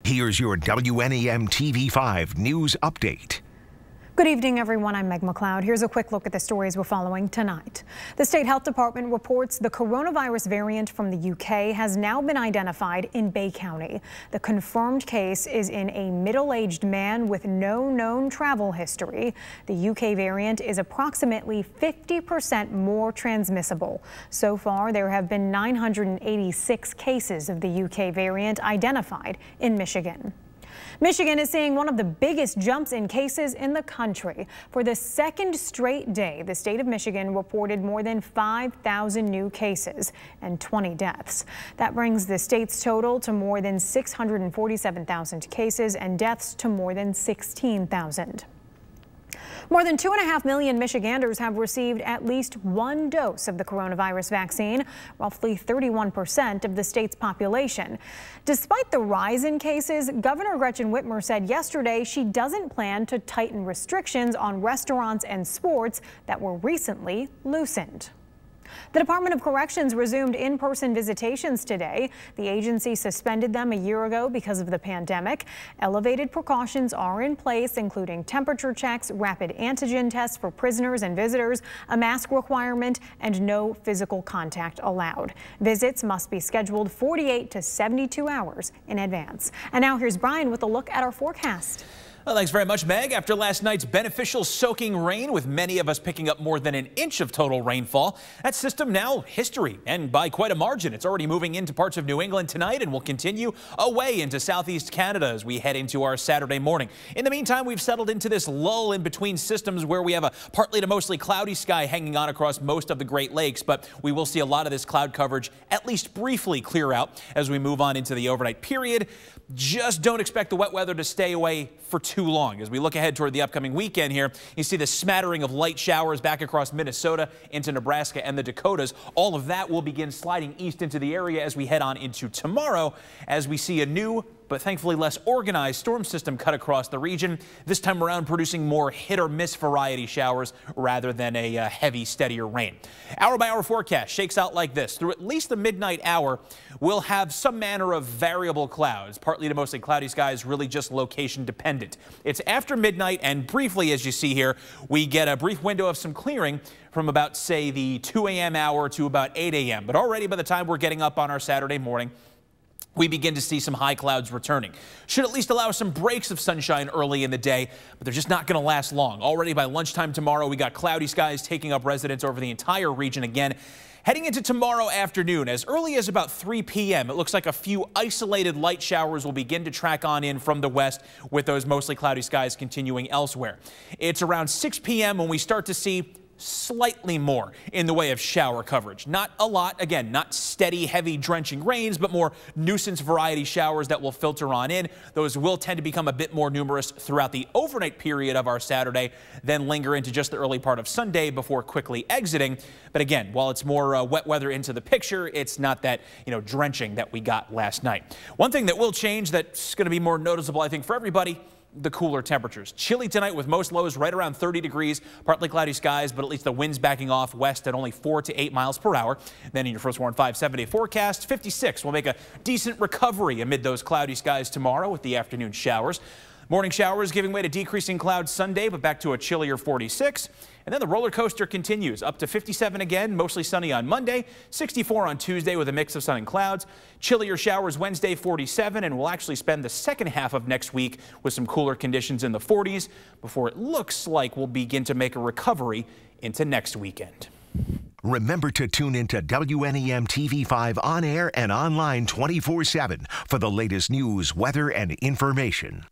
Here's your WNEM TV5 news update. Good evening, everyone. I'm Meg McLeod. Here's a quick look at the stories we're following tonight. The State Health Department reports the coronavirus variant from the UK has now been identified in Bay County. The confirmed case is in a middle-aged man with no known travel history. The UK variant is approximately 50% more transmissible. So far, there have been 986 cases of the UK variant identified in Michigan. Michigan is seeing one of the biggest jumps in cases in the country. For the second straight day, the state of Michigan reported more than 5,000 new cases and 20 deaths. That brings the state's total to more than 647,000 cases and deaths to more than 16,000. More than 2.5 million Michiganders have received at least one dose of the coronavirus vaccine, roughly 31% of the state's population. Despite the rise in cases, Governor Gretchen Whitmer said yesterday she doesn't plan to tighten restrictions on restaurants and sports that were recently loosened. The Department of Corrections resumed in-person visitations today. The agency suspended them a year ago because of the pandemic. Elevated precautions are in place, including temperature checks, rapid antigen tests for prisoners and visitors, a mask requirement, and no physical contact allowed. Visits must be scheduled 48 to 72 hours in advance. And now here's Brian with a look at our forecast. Well, thanks very much, Meg. After last night's beneficial soaking rain, with many of us picking up more than an inch of total rainfall, that system now history, and by quite a margin. It's already moving into parts of New England tonight and will continue away into southeast Canada as we head into our Saturday morning. In the meantime, we've settled into this lull in between systems where we have a partly to mostly cloudy sky hanging on across most of the Great Lakes, but we will see a lot of this cloud coverage at least briefly clear out as we move on into the overnight period. Just don't expect the wet weather to stay away for too long. As we look ahead toward the upcoming weekend here, you see the smattering of light showers back across Minnesota into Nebraska and the Dakotas. All of that will begin sliding east into the area as we head on into tomorrow, as we see a new but thankfully less organized storm system cut across the region, this time around producing more hit or miss variety showers rather than a heavy, steadier rain. Hour by hour forecast shakes out like this. Through at least the midnight hour, we'll have some manner of variable clouds, partly to mostly cloudy skies, really just location dependent. It's after midnight, and briefly, as you see here, we get a brief window of some clearing from about, say, the 2 a.m. hour to about 8 a.m. But already by the time we're getting up on our Saturday morning, we begin to see some high clouds returning. Should at least allow some breaks of sunshine early in the day, but they're just not going to last long. Already by lunchtime tomorrow, we got cloudy skies taking up residence over the entire region again. Heading into tomorrow afternoon, as early as about 3 p.m., it looks like a few isolated light showers will begin to track on in from the west, with those mostly cloudy skies continuing elsewhere. It's around 6 p.m. when we start to see slightly more in the way of shower coverage. Not a lot, again, not steady, heavy, drenching rains, but more nuisance variety showers that will filter on in. Those will tend to become a bit more numerous throughout the overnight period of our Saturday, then linger into just the early part of Sunday before quickly exiting. But again, while it's more wet weather into the picture, it's not that, drenching that we got last night. One thing that will change that's going to be more noticeable, I think, for everybody, the cooler temperatures. Chilly tonight with most lows right around 30 degrees, partly cloudy skies, but at least the wind's backing off west at only 4 to 8 miles per hour. Then in your first warn 5 7-day forecast, 56 will make a decent recovery amid those cloudy skies tomorrow with the afternoon showers. Morning showers giving way to decreasing clouds Sunday, but back to a chillier 46. And then the roller coaster continues up to 57 again, mostly sunny on Monday, 64 on Tuesday with a mix of sun and clouds. Chillier showers Wednesday, 47, and we'll actually spend the second half of next week with some cooler conditions in the 40s before it looks like we'll begin to make a recovery into next weekend. Remember to tune into WNEM TV5 on air and online 24/7 for the latest news, weather, and information.